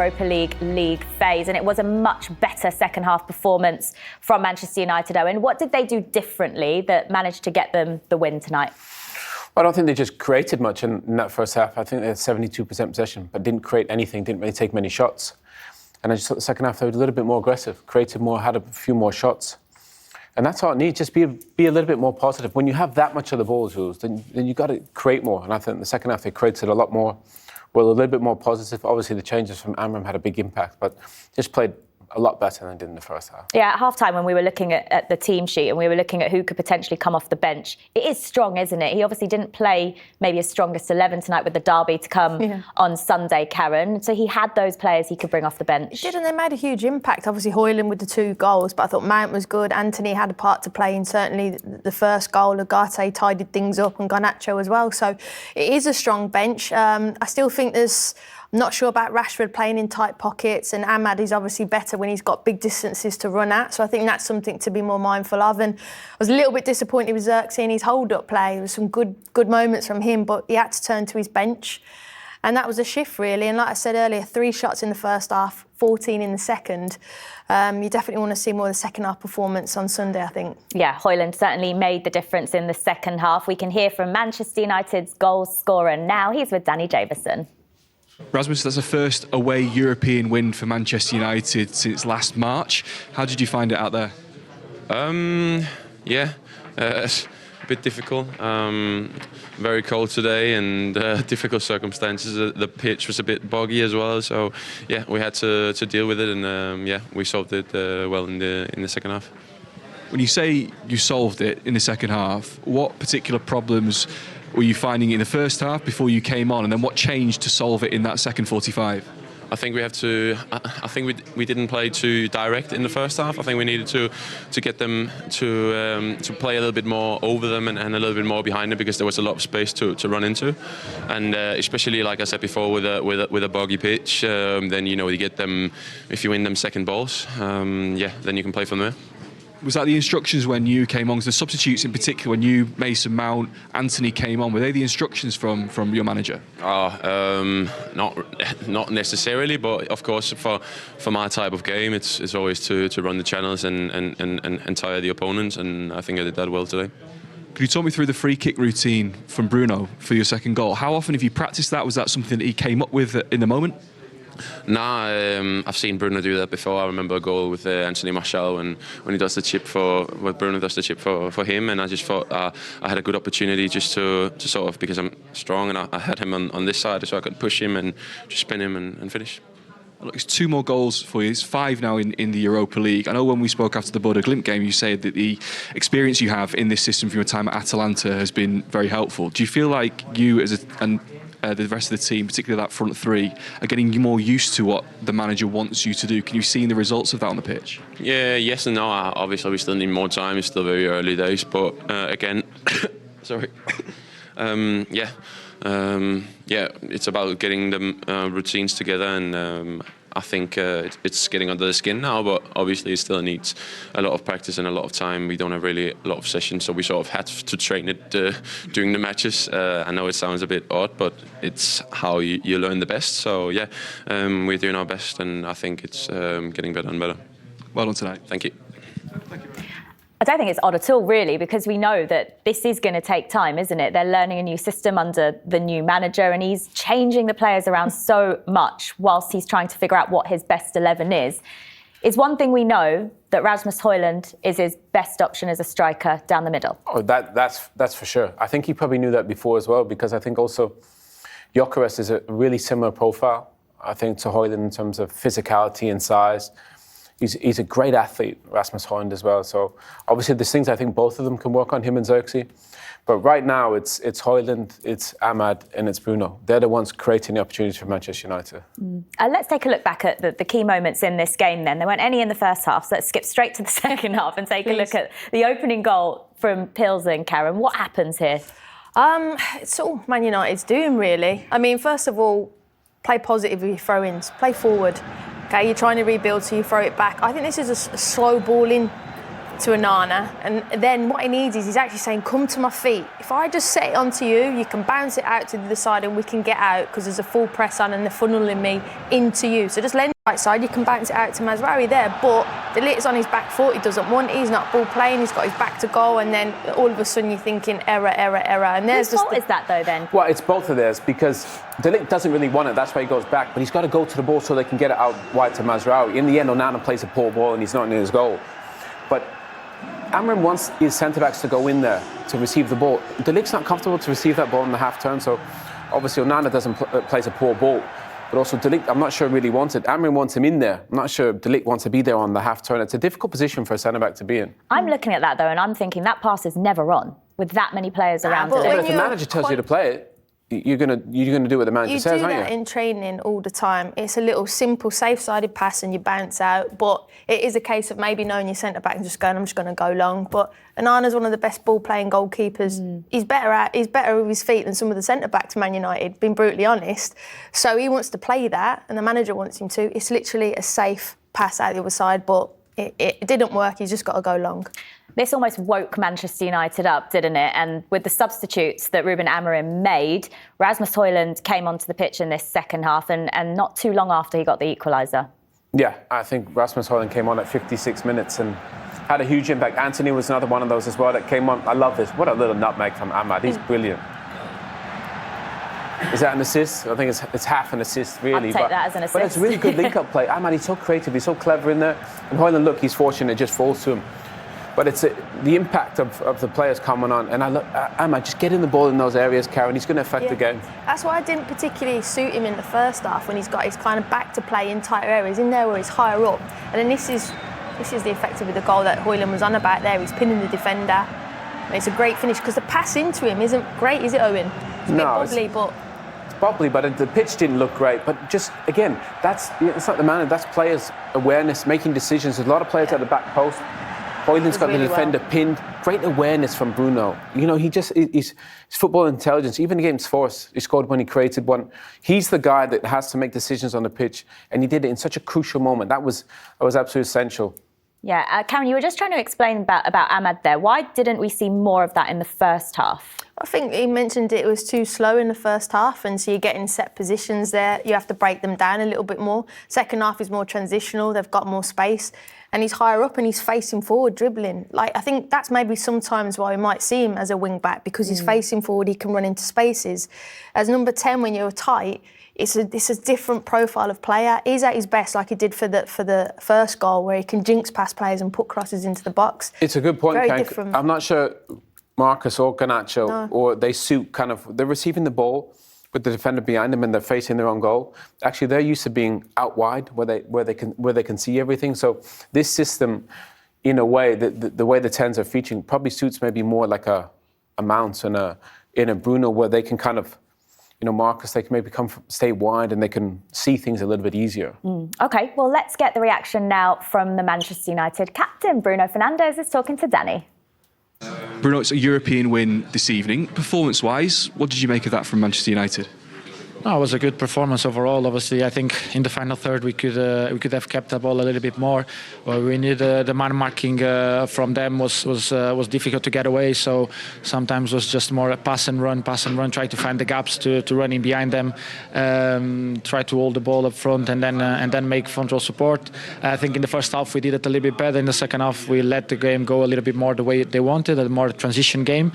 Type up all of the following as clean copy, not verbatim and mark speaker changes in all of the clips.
Speaker 1: Europa League phase, and it was a much better second half performance from Manchester United. Owen, what did they do differently that managed to get them the win tonight?
Speaker 2: I don't think they just created much in that first half. I think they had 72% possession, but didn't create anything, didn't really take many shots. And I just thought the second half they were a little bit more aggressive, created more, had a few more shots. And that's all it needs, just be a little bit more positive. When you have that much of the ball, Jules, then you've got to create more. And I think in the second half they created a lot more, well, a little bit more positive. Obviously the changes from Amorim had a big impact, but just played a lot better than they did in the first half. Yeah,
Speaker 1: at half-time when we were looking at the team sheet and we were looking at who could potentially come off the bench, it is strong, isn't it? He obviously didn't play maybe his strongest 11 tonight with the derby to come on Sunday, Karen. So he had those players he could bring off the bench.
Speaker 3: He did, and they made a huge impact. Obviously Hojlund with the 2 goals, but I thought Mount was good. Anthony had a part to play in certainly the first goal. Ugarte tidied things up and Garnacho as well. So it is a strong bench. I still think I'm not sure about Rashford playing in tight pockets, and Ahmad is obviously better when he's got big distances to run at. So I think that's something to be more mindful of. And I was a little bit disappointed with Xerxes in his hold-up play. There was some good moments from him, but he had to turn to his bench. And that was a shift, really. And like I said earlier, 3 shots in the first half, 14 in the second. You definitely want to see more of the second half performance on Sunday, I think.
Speaker 1: Yeah, Hojlund certainly made the difference in the second half. We can hear from Manchester United's goal scorer now. He's with Danny Davison.
Speaker 4: Rasmus, that's the first away European win for Manchester United since last March. How did you find it out there?
Speaker 5: It's a bit difficult. Very cold today and difficult circumstances. The pitch was a bit boggy as well, so yeah, we had to deal with it, and we solved it well in the second half.
Speaker 4: When you say you solved it in the second half, what particular problems were you finding in the first half before you came on, and then what changed to solve it in that second 45?
Speaker 5: I think we have to. I think we didn't play too direct in the first half. I think we needed to get them to play a little bit more over them and a little bit more behind them, because there was a lot of space to run into, and especially like I said before with a boggy pitch, then you get them, if you win them second balls, then you can play from there.
Speaker 4: Was that the instructions when you came on? The substitutes in particular, when you, Mason Mount, Anthony came on, were they the instructions from your manager?
Speaker 5: Not necessarily, but of course for my type of game, it's always to run the channels and tire the opponents, and I think I did that well today.
Speaker 4: Could you talk me through the free kick routine from Bruno for your second goal? How often have you practiced that? Was that something that he came up with in the moment?
Speaker 5: I've seen Bruno do that before. I remember a goal with Anthony Martial when he does the chip Bruno does the chip for him, and I just thought I had a good opportunity just to sort of, because I'm strong and I had him on this side, so I could push him and just spin him and finish.
Speaker 4: Look, it's 2 more goals for you. It's 5 now in the Europa League. I know when we spoke after the Bodo Glimt game, you said that the experience you have in this system from your time at Atalanta has been very helpful. Do you feel like you and the rest of the team, particularly that front 3, are getting more used to what the manager wants you to do? Can you see the results of that on the pitch?
Speaker 5: Yeah, yes and no. Obviously, we still need more time. It's still very early days, but again, sorry. It's about getting the routines together, and I think it's getting under the skin now, but obviously it still needs a lot of practice and a lot of time. We don't have really a lot of sessions, so we sort of had to train it during the matches. I know it sounds a bit odd, but it's how you learn the best. So we're doing our best, and I think it's getting better and better.
Speaker 4: Well done tonight.
Speaker 5: Thank you.
Speaker 4: Thank you.
Speaker 1: I don't think it's odd at all, really, because we know that this is going to take time, isn't it? They're learning a new system under the new manager, and he's changing the players around so much whilst he's trying to figure out what his best 11 is. It's one thing we know, that Rasmus Hojlund is his best option as a striker down the middle.
Speaker 2: Oh, that's for sure. I think he probably knew that before as well, because I think also Gyökeres is a really similar profile, I think, to Hojlund in terms of physicality and size. He's a great athlete, Rasmus Hojlund, as well. So obviously there's things I think both of them can work on, him and Xerxes. But right now it's Hojlund, it's Ahmad, and it's Bruno. They're the ones creating the opportunities for Manchester United.
Speaker 1: Let's take a look back at the key moments in this game then. There weren't any in the first half, so let's skip straight to the second half and take a look at the opening goal from Plzen. Karen, what happens here?
Speaker 3: It's all Man United's doing, really. I mean, first of all, play positive with your throw-ins, play forward. Okay, you're trying to rebuild, so you throw it back. I think this is a slow balling to Onana, and then what he needs is he's actually saying, come to my feet. If I just set it onto you, you can bounce it out to the other side and we can get out because there's a full press on and they're funneling me into you. So just lend right side, you can bounce it out to Mazraoui there, but De Ligt's on his back foot, he doesn't want it, he's not ball playing, he's got his back to goal, and then all of a sudden you're thinking error, and there's
Speaker 1: Whose fault is that though then?
Speaker 2: Well, it's both of theirs because De Ligt doesn't really want it, that's why he goes back, but he's got to go to the ball so they can get it out wide to Mazraoui. In the end, Onana plays a poor ball and he's not in his goal. But Amorim wants his centre-backs to go in there to receive the ball. De Ligt's not comfortable to receive that ball in the half-turn, so obviously Onana plays a poor ball. But also De Ligt, I'm not sure really wants it. Amorim wants him in there. I'm not sure De Ligt wants to be there on the half-turn. It's a difficult position for a centre-back to be in.
Speaker 1: I'm looking at that though, and I'm thinking that pass is never on with that many players around.
Speaker 3: but
Speaker 1: De Ligt.
Speaker 2: But if the manager tells you to play it, you're gonna do what the manager says, aren't you?
Speaker 3: You do that in training all the time. It's a little simple, safe-sided pass and you bounce out. But it is a case of maybe knowing your centre-back and just going, I'm just going to go long. But Onana's one of the best ball-playing goalkeepers. He's better with his feet than some of the centre-backs Man United, being brutally honest. So he wants to play that and the manager wants him to. It's literally a safe pass out the other side, but it didn't work. He's just got to go long.
Speaker 1: This almost woke Manchester United up, didn't it? And with the substitutes that Ruben Amorim made, Rasmus Hojlund came onto the pitch in this second half and not too long after he got the equaliser.
Speaker 2: Yeah, I think Rasmus Hojlund came on at 56 minutes and had a huge impact. Anthony was another one of those as well that came on. I love this. What a little nutmeg from Ahmad. He's brilliant. Is that an assist? I think it's half an assist, really.
Speaker 1: I'd take that as an assist.
Speaker 2: But it's a really good link-up play. Ahmad, he's so creative, he's so clever in there. And Hojlund, look, he's fortunate, it just falls to him. But it's the impact of the players coming on. And Ahmad, just getting the ball in those areas, Karen, he's going to affect the game.
Speaker 3: That's why I didn't particularly suit him in the first half when he's got his kind of back to play in tighter areas, in there where he's higher up. And then this is the effect of the goal that Hojlund was on about there. He's pinning the defender. And it's a great finish because the pass into him isn't great, is it, Owen? It's a bit bobbly, but...
Speaker 2: Probably, but the pitch didn't look great. But just, again, it's not the man, that's players' awareness, making decisions. There's a lot of players at the back post. Hojlund's got really the defender pinned. Great awareness from Bruno. You know, his football intelligence, even against Force, he scored when he created one. He's the guy that has to make decisions on the pitch, and he did it in such a crucial moment. That was absolutely essential.
Speaker 1: Yeah, Karen, you were just trying to explain about Ahmad there. Why didn't we see more of that in the first half?
Speaker 3: I think he mentioned it was too slow in the first half, and so you're getting set positions there. You have to break them down a little bit more. Second half is more transitional. They've got more space, and he's higher up and he's facing forward, dribbling. Like, I think that's maybe sometimes why we might see him as a wing back, because he's facing forward. He can run into spaces. As number 10, when you're tight, it's a different profile of player. He's at his best, like he did for the first goal, where he can jinx past players and put crosses into the box.
Speaker 2: It's a good point,
Speaker 3: Very
Speaker 2: Ken.
Speaker 3: different.
Speaker 2: I'm not sure Marcus or Garnacho, or they suit kind of, they're receiving the ball with the defender behind them and they're facing their own goal. Actually, they're used to being out wide where they can see everything. So this system, in a way, the way the 10s are featuring probably suits maybe more like a Mount and in a Bruno, where they can kind of, you know, Marcus, they can maybe stay wide and they can see things a little bit easier.
Speaker 1: OK, well, let's get the reaction now from the Manchester United captain. Bruno Fernandes is talking to Danny.
Speaker 4: Bruno, it's a European win this evening. Performance-wise, what did you make of that from Manchester United?
Speaker 6: No, it was a good performance overall. Obviously, I think in the final third we could have kept the ball a little bit more. We needed the man marking from them was difficult to get away. So sometimes it was just more a pass and run. Try to find the gaps to run in behind them. Try to hold the ball up front and then make front row support. I think in the first half we did it a little bit better. In the second half we let the game go a little bit more the way they wanted, a more transition game.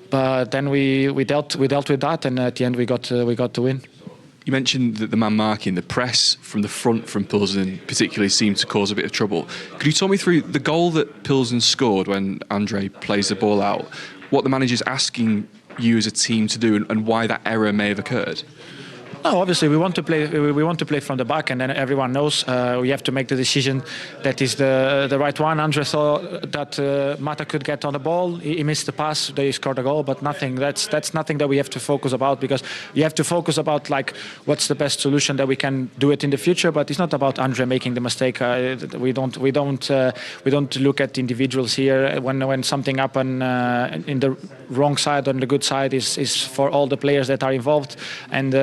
Speaker 6: But then we dealt with that, and at the end we got to win.
Speaker 4: You mentioned that the man marking, the press from the front from Plzen particularly seemed to cause a bit of trouble. Could you talk me through the goal that Plzen scored when Andre plays the ball out, what the manager's asking you as a team to do and why that error may have occurred?
Speaker 6: No, obviously we want to play from the back, and then everyone knows we have to make the decision that is the right one. Andre thought that Mata could get on the ball. He missed the pass. They scored a goal, but nothing. That's nothing that we have to focus about, because you have to focus about like what's the best solution that we can do it in the future. But it's not about Andre making the mistake. We don't look at individuals here. When something happen in the wrong side or on the good side is for all the players that are involved, and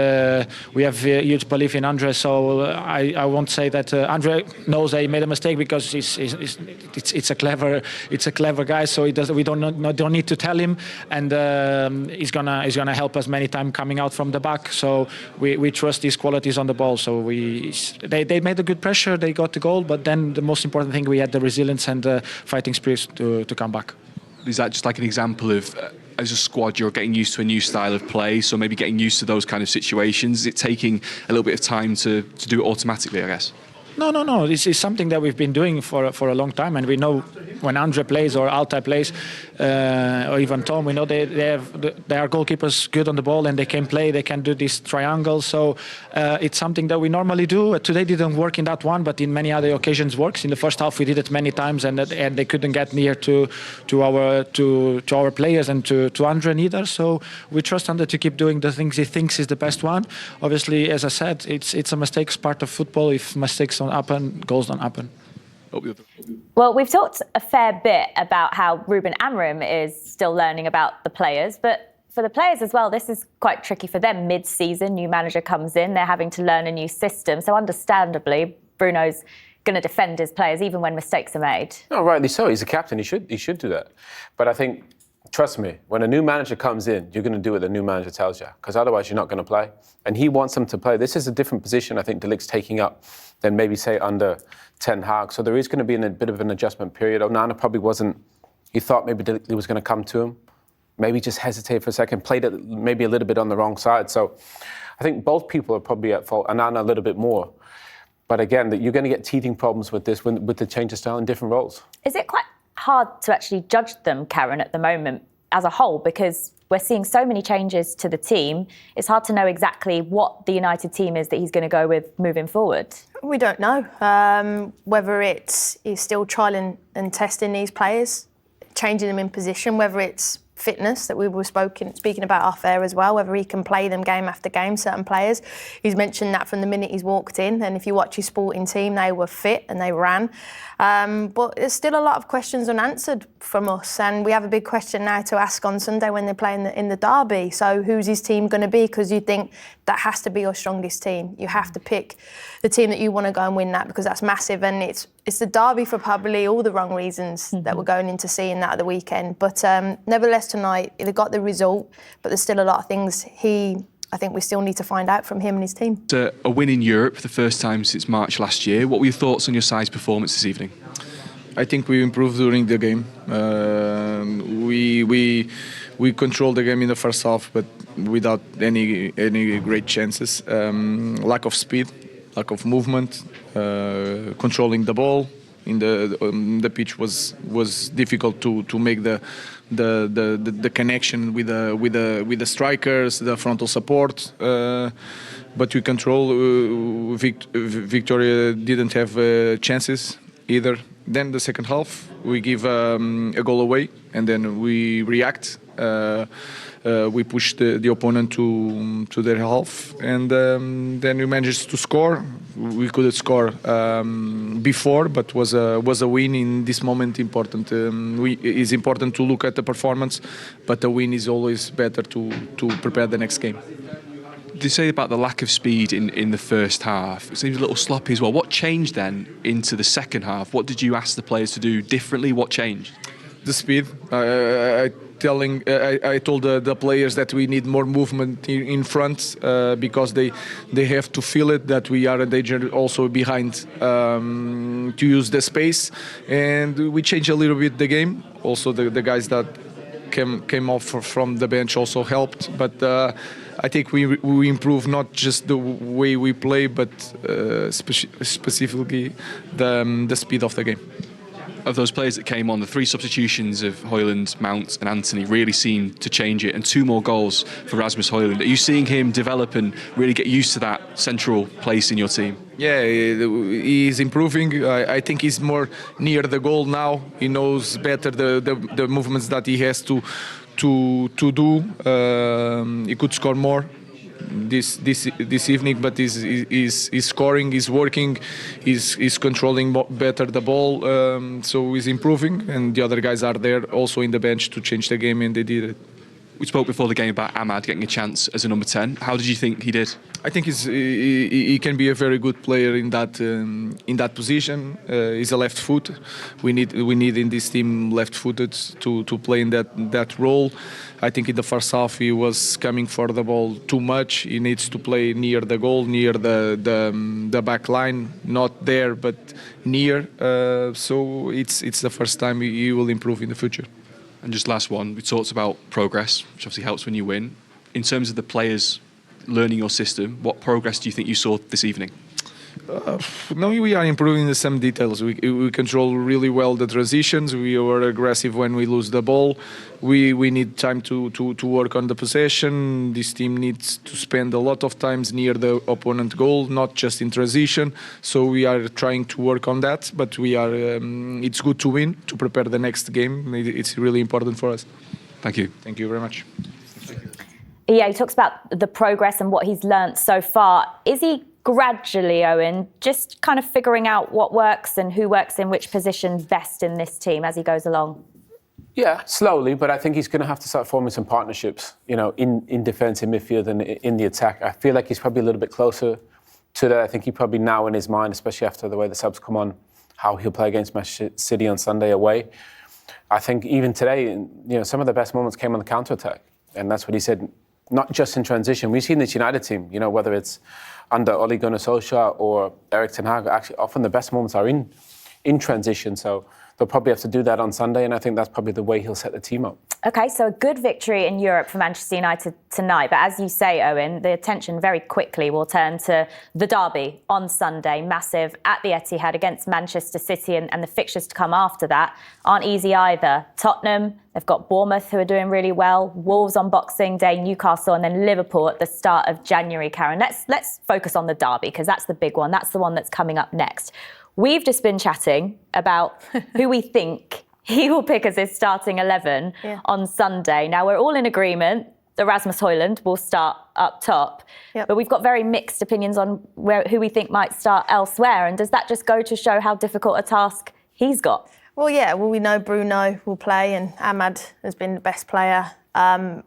Speaker 6: we have huge belief in Andre. So I won't say that Andre knows that he made a mistake because it's a clever guy. So we don't need to tell him, and he's gonna help us many times coming out from the back. So we trust his qualities on the ball. So they made a good pressure. They got the goal, but then the most important thing, we had the resilience and the fighting spirit to come back.
Speaker 4: Is that just like an example of, as a squad, you're getting used to a new style of play, so maybe getting used to those kind of situations? Is it taking a little bit of time to do it automatically, I guess?
Speaker 6: No. This is something that we've been doing for a long time, and we know when Andre plays or Altai plays, or even Tom, we know they are goalkeepers good on the ball and they can play. They can do these triangles. So it's something that we normally do. Today didn't work in that one, but in many other occasions works. In the first half we did it many times, and they couldn't get near to our players and to Andre neither. So we trust Andre to keep doing the things he thinks is the best one. Obviously, as I said, it's a mistake, part of football. If mistakes don't happen, goals don't happen.
Speaker 1: Well, we've talked a fair bit about how Ruben Amorim is still learning about the players, but for the players as well, this is quite tricky for them. Mid-season, new manager comes in, they're having to learn a new system. So understandably, Bruno's going to defend his players even when mistakes are made.
Speaker 2: No, rightly so. He's a captain. He should do that. But I think, trust me, when a new manager comes in, you're going to do what the new manager tells you, because otherwise you're not going to play. And he wants them to play. This is a different position I think De Ligt's taking up than maybe, say, under Ten Hag. So there is going to be a bit of an adjustment period. Onana probably wasn't. He thought maybe De Ligt was going to come to him. Maybe just hesitated for a second, played it maybe a little bit on the wrong side. So I think both people are probably at fault. Onana a little bit more. But again, you're going to get teething problems with this, with the change of style in different roles.
Speaker 1: Is it quite hard to actually judge them, Karen, at the moment as a whole? Because we're seeing so many changes to the team. It's hard to know exactly what the United team is that he's going to go with moving forward. We
Speaker 3: don't know whether he's still trialing and testing these players, changing them in position, whether it's fitness that we were speaking about off air as well, whether he can play them game after game, certain players. He's mentioned that from the minute he's walked in, and if you watch his sporting team, they were fit and they ran. But there's still a lot of questions unanswered from us, and we have a big question now to ask on Sunday when they play in the derby. So who's his team going to be? Because you think that has to be your strongest team. You have to pick the team that you want to go and win that, because that's massive, and it's the derby for probably all the wrong reasons that we're going into seeing that at the weekend. But nevertheless, tonight they got the result, but there's still a lot of things I think we still need to find out from him and his team.
Speaker 4: It's a win in Europe, the first time since March last year. What were your thoughts on your side's performance this evening?
Speaker 7: I think we improved during the game. We controlled the game in the first half, but without any great chances. Lack of speed, lack of movement, controlling the ball in the pitch was difficult to make the connection with the strikers, the frontal support. But we control. Viktoria didn't have chances either. Then the second half, we give a goal away, and then we react. We push the opponent to their half, and then we managed to score. We couldn't score before, but was a win in this moment important. It's important to look at the performance, but a win is always better to prepare the next game.
Speaker 4: You say about the lack of speed in the first half. It seems a little sloppy as well. What changed then into the second half? What did you ask the players to do differently? What changed?
Speaker 7: The speed. I told the players that we need more movement in front because they have to feel it, that we are a danger also behind to use the space, and we changed a little bit the game. Also the guys that came off from the bench also helped, but I think we improved not just the way we play, but specifically the speed of the game.
Speaker 4: Of those players that came on, the three substitutions of Hojlund, Mount and Anthony really seemed to change it, and 2 more goals for Rasmus Hojlund. Are you seeing him develop and really get used to that central place in your team?
Speaker 7: Yeah, he's improving. I think he's more near the goal now. He knows better the movements that he has to do. He could score more this evening, but he's scoring, he's working, he's controlling better the ball, so he's improving, and the other guys are there also in the bench to change the game, and they did it.
Speaker 4: We spoke before the game about Amad getting a chance as a number 10. How did you think he did?
Speaker 7: I think he can be a very good player in that position. He's a left foot. We need in this team left-footed to play in that role. I think in the first half he was coming for the ball too much. He needs to play near the goal, near the back line, not there but near. So it's the first time he will improve in the future.
Speaker 4: And just last one, we talked about progress, which obviously helps when you win. In terms of the players learning your system, what progress do you think you saw this evening?
Speaker 7: No, we are improving in some details. We control really well the transitions. We are aggressive when we lose the ball. We need time to work on the possession. This team needs to spend a lot of times near the opponent goal, not just in transition. So we are trying to work on that. But we are. It's good to win, to prepare the next game. It's really important for us.
Speaker 4: Thank you.
Speaker 7: Thank you very much.
Speaker 1: Yeah, he talks about the progress and what he's learnt so far. Is he gradually, Owen, just kind of figuring out what works and who works in which position best in this team as he goes along?
Speaker 2: Yeah, slowly, but I think he's going to have to start forming some partnerships, in defence, in midfield and in the attack. I feel like he's probably a little bit closer to that. I think he probably now in his mind, especially after the way the subs come on, how he'll play against Manchester City on Sunday away. I think even today, some of the best moments came on the counter-attack. And that's what he said, not just in transition. We've seen this United team, whether it's under Ole Gunnar Solskjaer or Erik ten Hag, actually often the best moments are in transition. So they'll probably have to do that on Sunday, and I think that's probably the way he'll set the team up. OK, so a good victory in Europe for Manchester United tonight. But as you say, Owen, the attention very quickly will turn to the derby on Sunday, massive at the Etihad against Manchester City, and the fixtures to come after that aren't easy either. Tottenham, they've got Bournemouth, who are doing really well, Wolves on Boxing Day, Newcastle, and then Liverpool at the start of January, Karen. Let's focus on the derby, because that's the big one. That's the one that's coming up next. We've just been chatting about who we think he will pick as his starting 11 on Sunday. Now, we're all in agreement that Rasmus Hojlund will start up top, but we've got very mixed opinions on who we think might start elsewhere. And does that just go to show how difficult a task he's got?
Speaker 3: Well, we know Bruno will play, and Amad has been the best player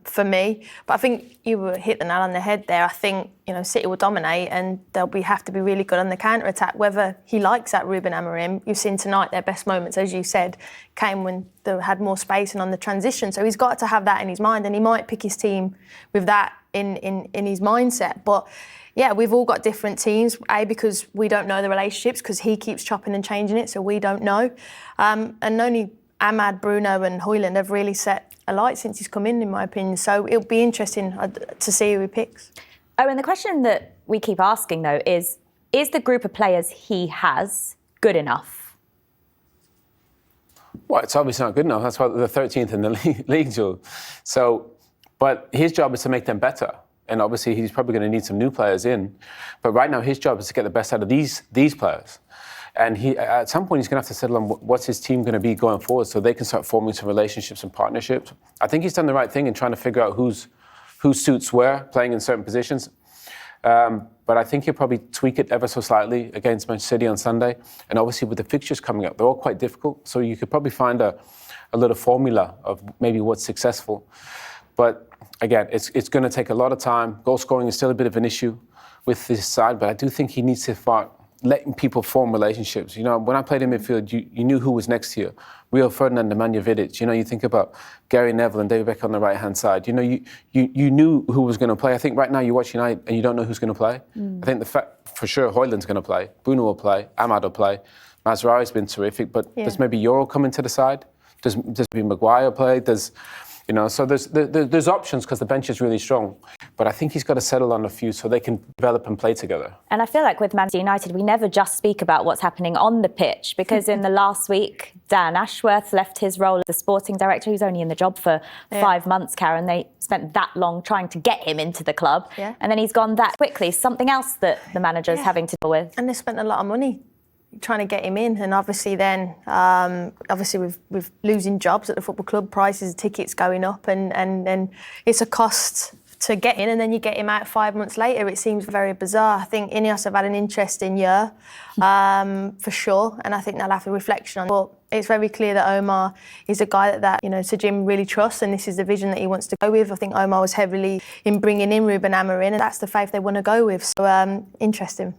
Speaker 3: for me. But I think you hit the nail on the head there. I think, City will dominate, and they'll have to be really good on the counter-attack, whether he likes that Ruben Amorim. You've seen tonight their best moments, as you said, came when they had more space and on the transition. So he's got to have that in his mind, and he might pick his team with that in his mindset. But yeah, we've all got different teams, because we don't know the relationships, because he keeps chopping and changing it, so we don't know. And only Amad, Bruno and Hojlund have really set a light since he's come in my opinion. So it'll be interesting to see who he picks.
Speaker 1: Oh, and the question that we keep asking, though, is the group of players he has good enough?
Speaker 2: Well, it's obviously not good enough. That's why they're 13th in the league, Joel. So, but his job is to make them better. And obviously, he's probably going to need some new players in. But right now, his job is to get the best out of these players. And at some point, he's going to have to settle on what's his team going to be going forward, so they can start forming some relationships and partnerships. I think he's done the right thing in trying to figure out who suits where, playing in certain positions. But I think he'll probably tweak it ever so slightly against Manchester City on Sunday. And obviously, with the fixtures coming up, they're all quite difficult. So you could probably find a little formula of maybe what's successful. But again, it's going to take a lot of time. Goal scoring is still a bit of an issue with this side, but I do think he needs to start letting people form relationships. When I played in midfield, you knew who was next to you. Rio Ferdinand, Nemanja Vidic. You think about Gary Neville and David Beckham on the right-hand side. You knew who was going to play. I think right now you watch United and you don't know who's going to play. I think for sure Hojlund's going to play. Bruno will play. Amad will play. Mazraoui's been terrific, but does maybe Euro come into the side? Does maybe Maguire play? So there's options because the bench is really strong. But I think he's got to settle on a few so they can develop and play together.
Speaker 1: And I feel like with Manchester United, we never just speak about what's happening on the pitch, because in the last week, Dan Ashworth left his role as the sporting director. He's only in the job for 5 months, Karen. They spent that long trying to get him into the club. And then he's gone that quickly. Something else that the manager's having to deal with.
Speaker 3: And they spent a lot of money trying to get him in, and obviously then with losing jobs at the football club, prices of tickets going up, and it's a cost to get in, and then you get him out 5 months later. It seems very bizarre. I think Ineos have had an interesting year, for sure, and I think they'll have a reflection on it. But it's very clear that Omar is a guy that Sir Jim really trusts, and this is the vision that he wants to go with. I think Omar was heavily in bringing in Ruben Amorim, and that's the faith they want to go with. So interesting.